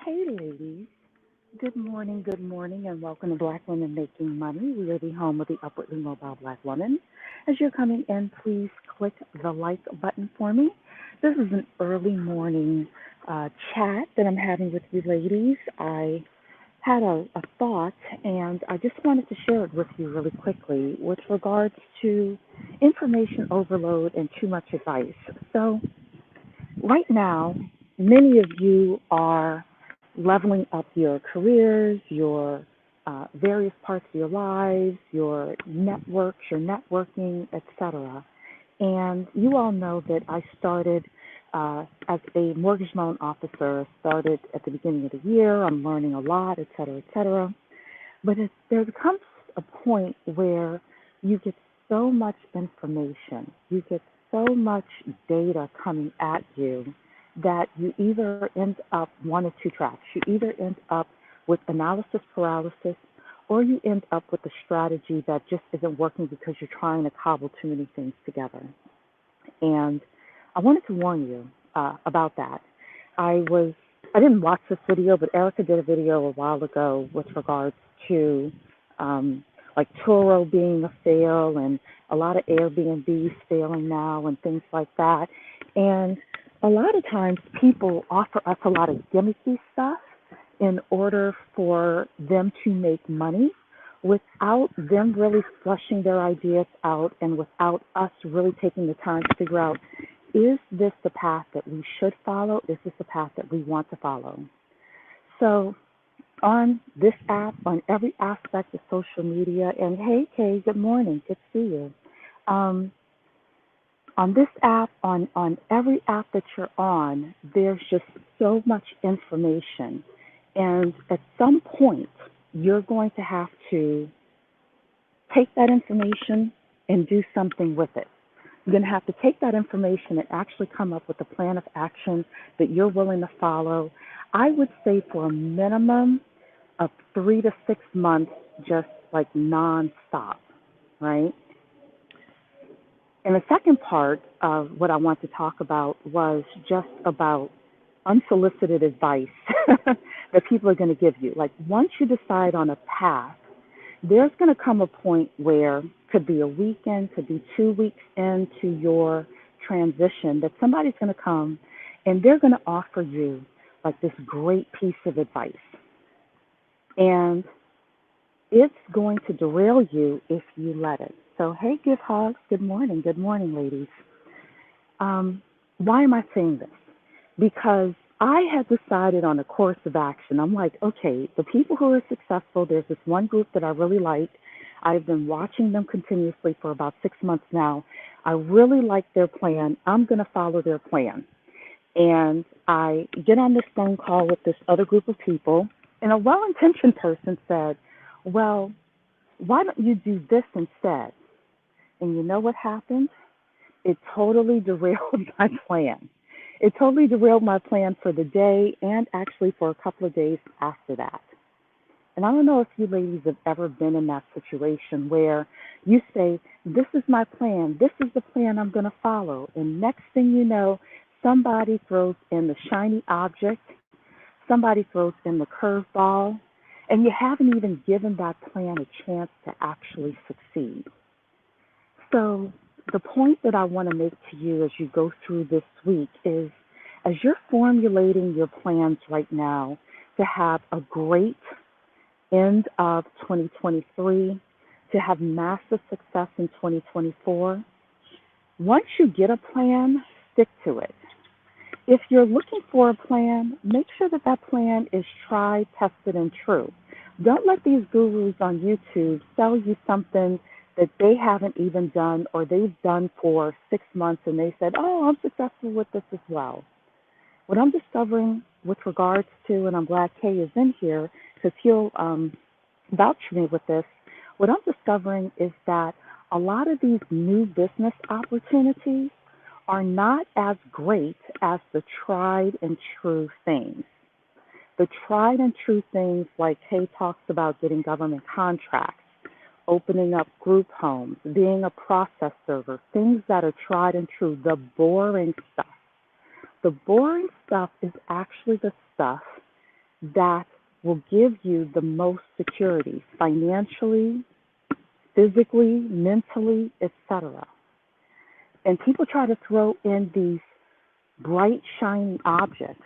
Hey, ladies. Good morning, and welcome to Black Women Making Money. We are the home of the upwardly mobile Black woman. As you're coming in, please click the like button for me. This is an early morning chat that I'm having with you, ladies. I had a thought, and I just wanted to share it with you really quickly with regards to information overload and too much advice. So, right now, many of you are leveling up your careers, your various parts of your lives, your networks, your networking, etc. And you all know that I started as a mortgage loan officer, started at the beginning of the year. I'm learning a lot, et cetera, et cetera. But there comes a point where you get so much information, you get so much data coming at you that you either end up one of two tracks. You either end up with analysis paralysis or you end up with a strategy that just isn't working because you're trying to cobble too many things together. And I wanted to warn you about that. I was I didn't watch this video, but Erica did a video a while ago with regards to um, like Turo being a fail and a lot of Airbnbs failing now and things like that. And a lot of times people offer us a lot of gimmicky stuff in order for them to make money without them really flushing their ideas out and without us really taking the time to figure out, is this the path that we should follow? Is this the path that we want to follow? So on this app, on every aspect of social media, and hey, Kay, good morning. Good to see you. Um, on this app, on every app that you're on, there's just so much information. And at some point, you're going to have to take that information and do something with it. You're going to have to take that information and actually come up with a plan of action that you're willing to follow. I would say for a minimum of 3 to 6 months, just like nonstop, right? And the second part of what I want to talk about was just about unsolicited advice that people are going to give you. Like once you decide on a path, there's going to come a point where could be a weekend, could be 2 weeks into your transition that somebody's going to come and they're going to offer you like this great piece of advice. And it's going to derail you if you let it. So, hey, give hugs. Good morning, ladies. Why am I saying this? Because I had decided on a course of action. I'm like, okay, the people who are successful, there's this one group that I really like. I've been watching them continuously for about 6 months now. I really like their plan. I'm going to follow their plan. And I get on this phone call with this other group of people, and a well intentioned person said, well, why don't you do this instead? And you know what happened? It totally derailed my plan. It totally derailed my plan for the day and actually for a couple of days after that. And I don't know if you ladies have ever been in that situation where you say, this is my plan, this is the plan I'm going to follow. And next thing you know, somebody throws in the shiny object, somebody throws in the curveball, and you haven't even given that plan a chance to actually succeed. So, the point that I want to make to you as you go through this week is as you're formulating your plans right now to have a great end of 2023, to have massive success in 2024, once you get a plan, stick to it. If you're looking for a plan, make sure that that plan is tried, tested, and true. Don't let these gurus on YouTube sell you something that they haven't even done or they've done for 6 months and they said, oh, I'm successful with this as well. What I'm discovering with regards to, and I'm glad Kay is in here because he'll vouch for me with this, what I'm discovering is that a lot of these new business opportunities are not as great as the tried and true things. The tried and true things like Kay talks about getting government contracts, opening up group homes, being a process server, things that are tried and true, the boring stuff. The boring stuff is actually the stuff that will give you the most security financially, physically, mentally, etc. And people try to throw in these bright, shiny objects.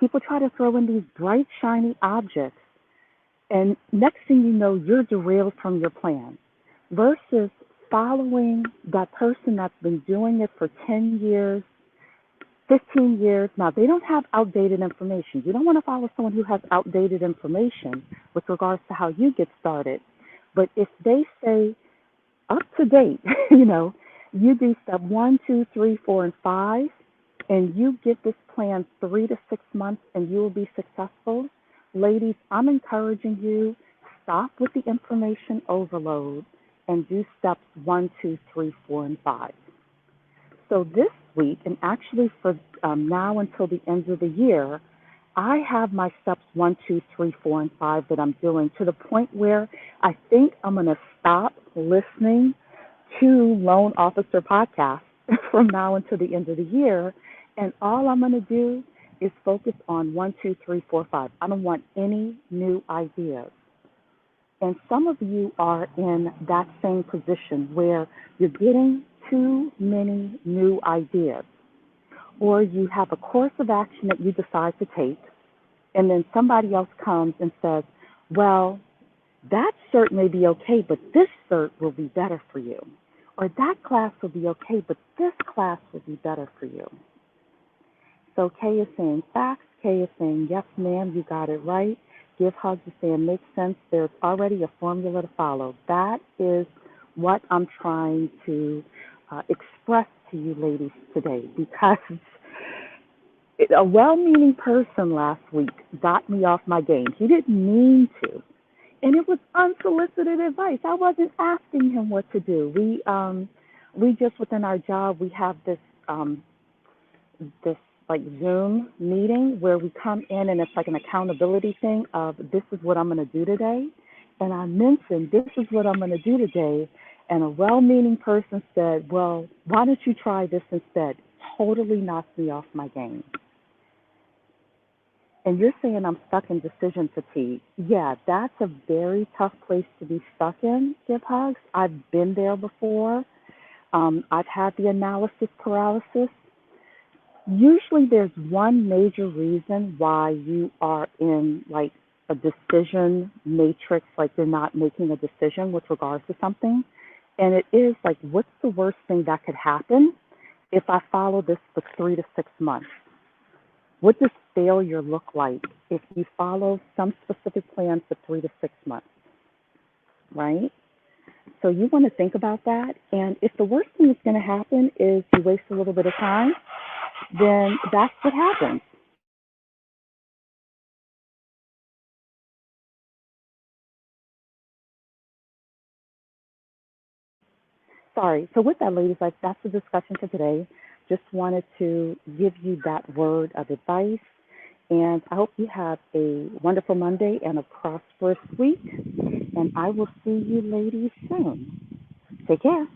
People try to throw in these bright, shiny objects, and next thing you know, you're derailed from your plan. Versus following that person that's been doing it for 10 years, 15 years. Now, they don't have outdated information. You don't want to follow someone who has outdated information with regards to how you get started. But if they say up to date, you do step one, two, three, four, and five, and you get this plan 3 to 6 months and you will be successful. Ladies, I'm encouraging you, stop with the information overload and do steps one, two, three, four, and five. So this week, and actually for now until the end of the year, I have my steps one, two, three, four, and five that I'm doing to the point where I think I'm going to stop listening to loan officer podcasts from now until the end of the year. And all I'm going to do is focus on one, two, three, four, five. I don't want any new ideas. And some of you are in that same position where you're getting too many new ideas, or you have a course of action that you decide to take, and then somebody else comes and says, well, that cert may be okay, but this cert will be better for you. Or that class will be okay, but this class will be better for you. So Kay is saying facts. Kay is saying, yes, ma'am, you got it right. Give hugs is saying makes sense. There's already a formula to follow. That is what I'm trying to express to you ladies today, because a well-meaning person last week got me off my game. He didn't mean to, and it was unsolicited advice. I wasn't asking him what to do. We just within our job we have this like Zoom meeting where we come in and it's like an accountability thing of this is what I'm going to do today. And I mentioned this is what I'm going to do today. And a well-meaning person said, well, why don't you try this instead? Totally knocked me off my game. And you're saying I'm stuck in decision fatigue. Yeah, that's a very tough place to be stuck in, Give Hugs. I've been there before. I've had the analysis paralysis. Usually there's one major reason why you are in like a decision matrix, like you're not making a decision with regards to something. And it is like, what's the worst thing that could happen if I follow this for 3 to 6 months? What does failure look like if you follow some specific plan for 3 to 6 months, right? So you want to think about that. And if the worst thing that's going to happen is you waste a little bit of time, then that's what happens. Sorry. So with that, ladies, like that's the discussion for today. Just wanted to give you that word of advice. And I hope you have a wonderful Monday and a prosperous week. And I will see you ladies soon. Take care.